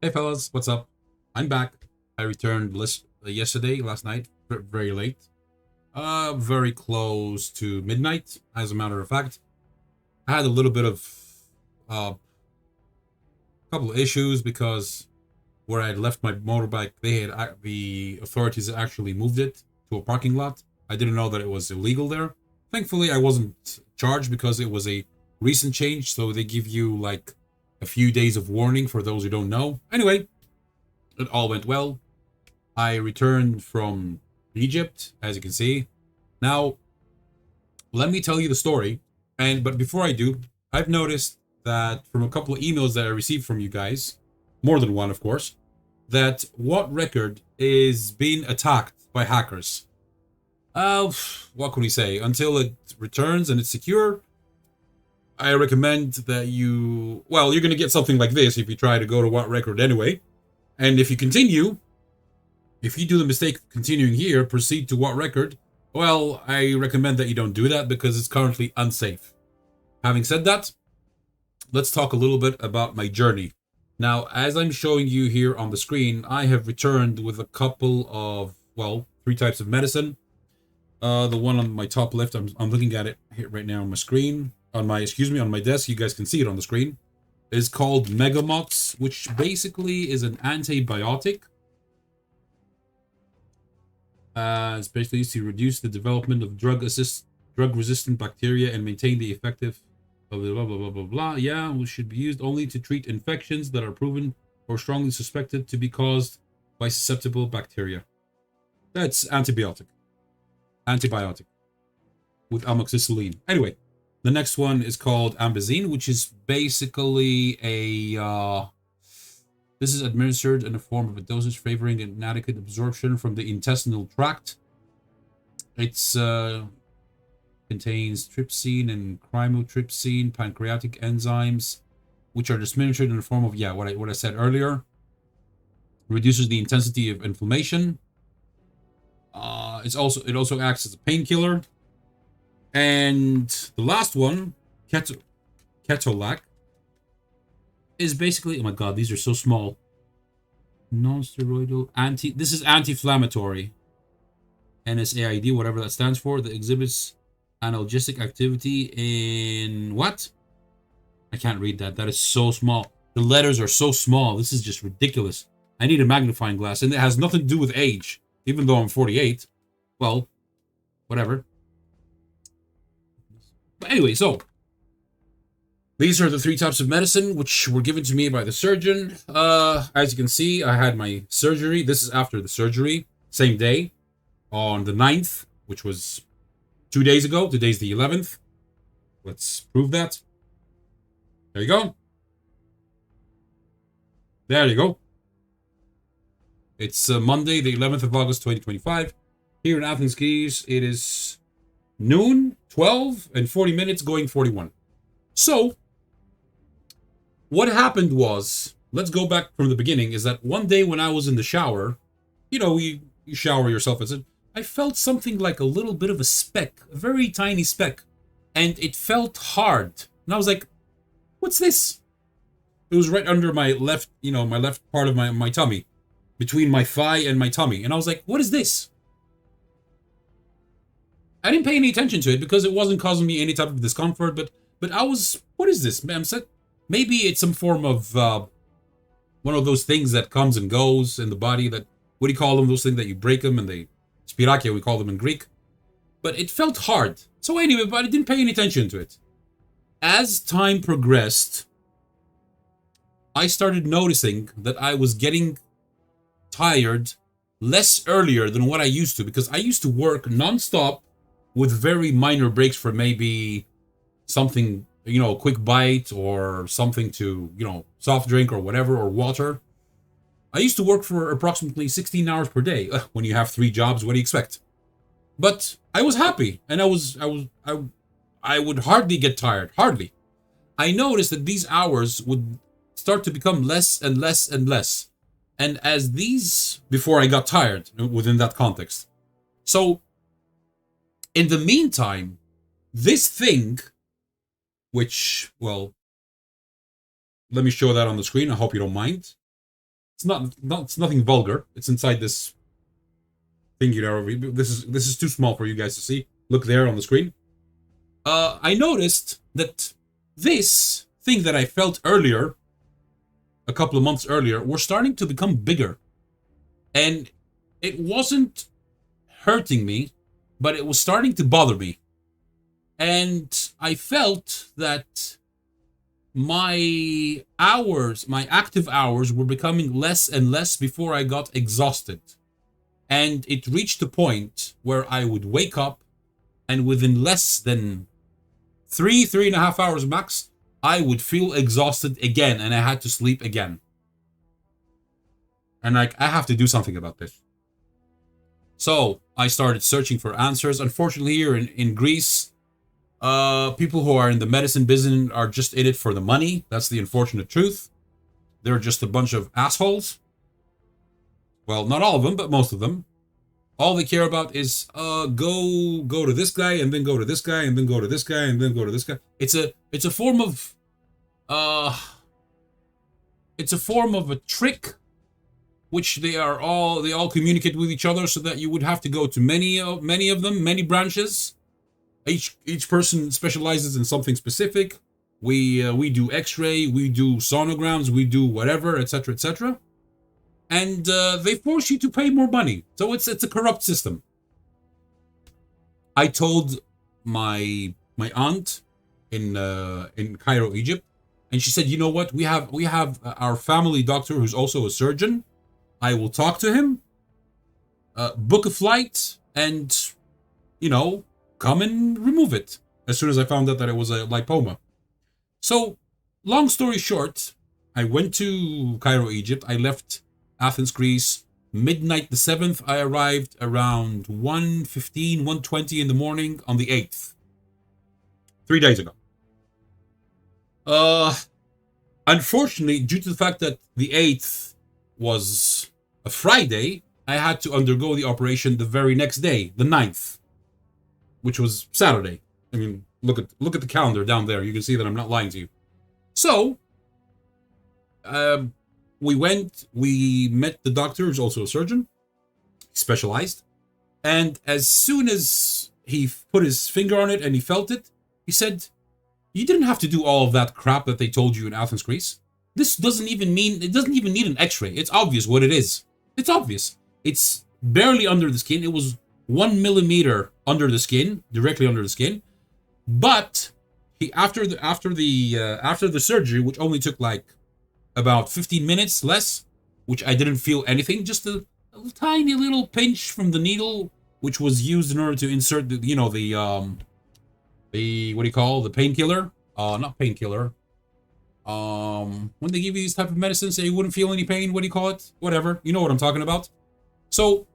Hey fellas, what's up? I'm back. I returned last night, very late. Very close to midnight, as a matter of fact. I had a little bit of uh couple of issues because where I had left my motorbike, the authorities had actually moved it to a parking lot. I didn't know that it was illegal there. Thankfully, I wasn't charged because it was a recent change, so they give you like a few days of warning for those who don't know. Anyway, it all went well. I returned from Egypt, as you can see. Now, let me tell you the story. But before I do, I've noticed that from a couple of emails that I received from you guys, more than one, of course, that WoT Record is being attacked by hackers. What can we say? Until it returns and it's secure, I recommend that you're going to get something like this if you try to go to WoT Record anyway. And if you do the mistake of continuing here, proceed to WoT Record, well, I recommend that you don't do that because it's currently unsafe. Having said that, let's talk a little bit about my journey. Now, as I'm showing you here on the screen, I have returned with a couple of, three types of medicine. The one on my top left, I'm looking at it here right now on my screen, on my desk. You guys can see it on the screen. Is called Megamox, which basically is an antibiotic. It's basically used to reduce the development of drug-resistant bacteria and maintain the effective blah blah blah blah blah blah. Yeah, which should be used only to treat infections that are proven or strongly suspected to be caused by susceptible bacteria. That's antibiotic with amoxicillin. Anyway, the next one is called Ambazine, which is basically this is administered in the form of a dosage favoring an inadequate absorption from the intestinal tract. It's contains trypsin and chymotrypsin, pancreatic enzymes, which are administered in the form of what I said earlier. Reduces the intensity of inflammation. It also acts as a painkiller. And the last one, Ketolac, is basically, oh my god, these are so small. Non-steroidal this is anti-inflammatory. NSAID, whatever that stands for, that exhibits analgesic activity in what? I can't read that. That is so small. The letters are so small. This is just ridiculous. I need a magnifying glass, and it has nothing to do with age, even though I'm 48. Well, whatever. But anyway, so these are the three types of medicine which were given to me by the surgeon. As you can see, I had my surgery. This is after the surgery, same day, on the 9th, which was 2 days ago. Today's the 11th. Let's prove that. There you go. There you go. It's Monday, the 11th of August, 2025. Here in Athens, Greece, it is noon, 12 and 40 minutes, going 41. So, what happened was, let's go back from the beginning, is that one day when I was in the shower, you shower yourself, I felt something like a little bit of a speck, a very tiny speck, and it felt hard. And I was like, what's this? It was right under my left part of my tummy, between my thigh and my tummy. And I was like, what is this? I didn't pay any attention to it because it wasn't causing me any type of discomfort, but I was, what is this? I'm said, maybe it's some form of one of those things that comes and goes in the body that, what do you call them? Those things that you break them and they, spirakia, we call them in Greek. But it felt hard. So anyway, but I didn't pay any attention to it. As time progressed, I started noticing that I was getting tired less earlier than what I used to, because I used to work nonstop with very minor breaks for maybe something, a quick bite or something to, soft drink or whatever, or water. I used to work for approximately 16 hours per day. When you have 3 jobs, what do you expect? But I was happy, and I would hardly get tired, hardly. I noticed that these hours would start to become less and less and less. And before I got tired within that context. So, in the meantime, this thing, which, let me show that on the screen. I hope you don't mind. it's nothing vulgar. It's inside this thing, you know. This is too small for you guys to see. Look there on the screen. I noticed that this thing that I felt earlier, a couple of months earlier, were starting to become bigger. And it wasn't hurting me, but it was starting to bother me. And I felt that my active hours were becoming less and less before I got exhausted. And it reached a point where I would wake up, and within less than 3.5 hours max, I would feel exhausted again, and I had to sleep again. And I have to do something about this. So I started searching for answers. Unfortunately, here in Greece, people who are in the medicine business are just in it for the money. That's the unfortunate truth. They're just a bunch of assholes. Well, not all of them, but most of them. All they care about is go to this guy, and then go to this guy, and then go to this guy, and then go to this guy. It's a form of a trick, which they all communicate with each other, so that you would have to go to many of them, many branches. Each person specializes in something specific. We do X-ray, we do sonograms, we do whatever, etc., etc. And they force you to pay more money. So it's a corrupt system. I told my aunt in Cairo, Egypt, and she said, "You know what? We have our family doctor who's also a surgeon. I will talk to him, book a flight, and come and remove it." As soon as I found out that it was a lipoma. So, long story short, I went to Cairo, Egypt. I left Athens, Greece, midnight the 7th. I arrived around 1:15, 1:20 in the morning on the 8th. 3 days ago. Unfortunately, due to the fact that the 8th was a Friday, I had to undergo the operation the very next day, the 9th, which was Saturday. I mean, look at the calendar down there. You can see that I'm not lying to you. So, we met the doctor, who's also a surgeon, specialized. And as soon as he put his finger on it and he felt it, he said, "You didn't have to do all of that crap that they told you in Athens, Greece. It doesn't even need an x-ray. It's obvious what it is. It's obvious. It's barely under the skin. It was 1 millimeter under the skin, directly under the skin. But after the surgery, which only took like about 15 minutes less, which I didn't feel anything, just a tiny little pinch from the needle, which was used in order to insert the what do you call the painkiller? Not painkiller. When they give you these type of medicines, so you wouldn't feel any pain. What do you call it? Whatever. You know what I'm talking about. So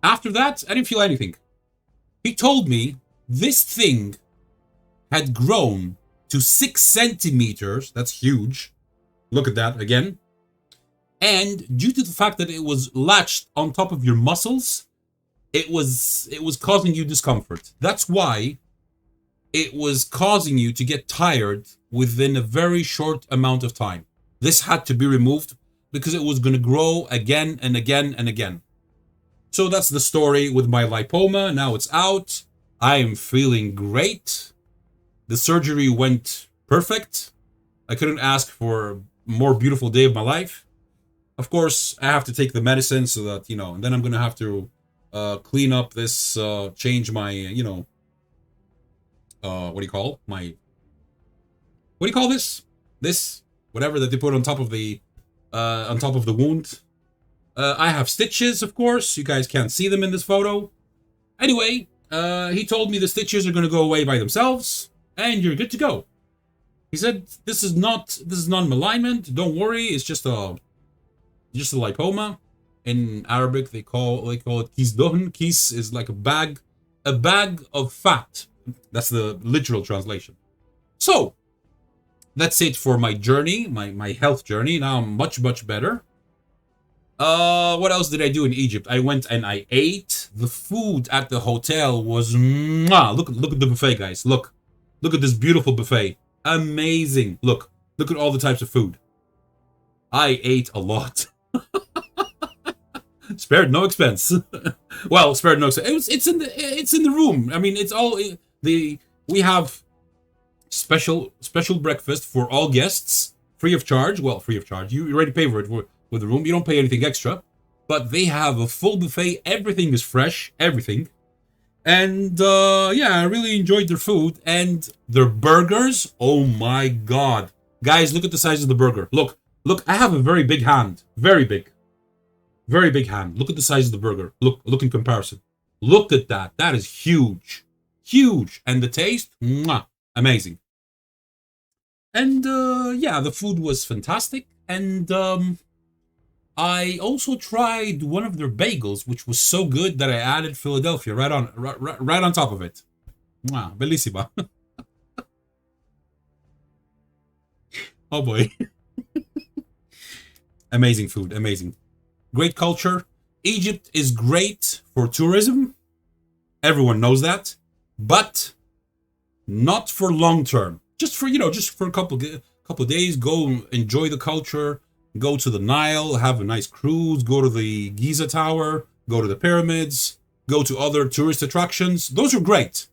after that, I didn't feel anything. He told me this thing had grown to 6 centimeters. That's huge. Look at that again. And due to the fact that it was latched on top of your muscles, it was causing you discomfort. That's why it was causing you to get tired within a very short amount of time. This had to be removed because it was going to grow again and again and again. So that's the story with my lipoma. Now it's out. I am feeling great. The surgery went perfect. I couldn't ask for a more beautiful day of my life. Of course, I have to take the medicine so that, and then I'm going to have to clean up this, change my, what do you call this? This, whatever that they put on top of the wound. I have stitches, of course. You guys can't see them in this photo. Anyway, he told me the stitches are going to go away by themselves, and you're good to go. He said, this is non-malignment. Don't worry. It's just a lipoma. In Arabic, they call it kisdohn. Kis is like a bag of fat. That's the literal translation. So, that's it for my journey, my health journey. Now I'm much, much better. What else did I do in Egypt? I went and I ate. The food at the hotel was mwah. Look at the buffet, guys. Look at this beautiful buffet. Amazing. Look at all the types of food. I ate a lot. Spared no expense. Well, spared no expense. It's in the room. I mean, it's all we have special breakfast for all guests, free of charge. Well, free of charge. You already pay for it with the room. You don't pay anything extra. But they have a full buffet. Everything is fresh. Everything. And yeah, I really enjoyed their food and their burgers. Oh my god, guys, look at the size of the burger. Look. I have a very big hand. Very big hand. Look at the size of the burger. Look in comparison. Look at that. That is huge. And the taste, mwah, amazing. And yeah, the food was fantastic. And I also tried one of their bagels, which was so good that I added Philadelphia right on top of it. Mwah, bellissima. Oh boy. Amazing food, amazing. Great culture. Egypt is great for tourism. Everyone knows that. But not for long term. Just for, just for a couple days, go enjoy the culture, go to the Nile, have a nice cruise, go to the Giza Tower, go to the pyramids, go to other tourist attractions. Those are great.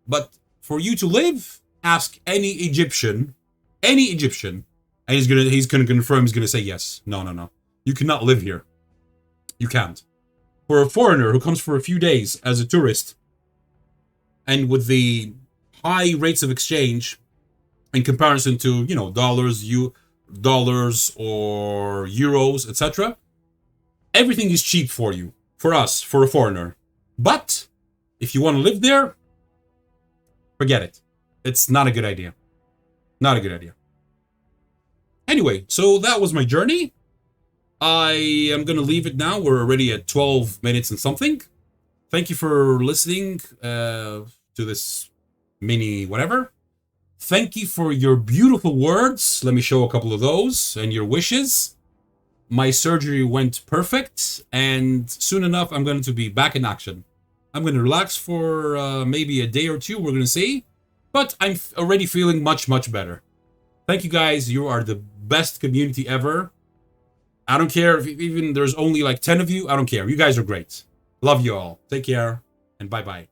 But for you to live, ask any Egyptian, and he's gonna confirm, he's gonna say yes. No. You cannot live here. You can't. For a foreigner who comes for a few days as a tourist, and with the high rates of exchange in comparison to, dollars or euros, etc., everything is cheap for you, for us, for a foreigner. But if you want to live there, forget it. It's not a good idea. Not a good idea. Anyway, so that was my journey. I am going to leave it now. We're already at 12 minutes and something. Thank you for listening to this mini whatever. Thank you for your beautiful words. Let me show a couple of those. And your wishes. My surgery went perfect. And soon enough, I'm going to be back in action. I'm going to relax for maybe a day or two. We're going to see. But I'm already feeling much, much better. Thank you guys. You are the best community ever. I don't care if even there's only like 10 of you. I don't care. You guys are great. Love you all. Take care. And bye-bye.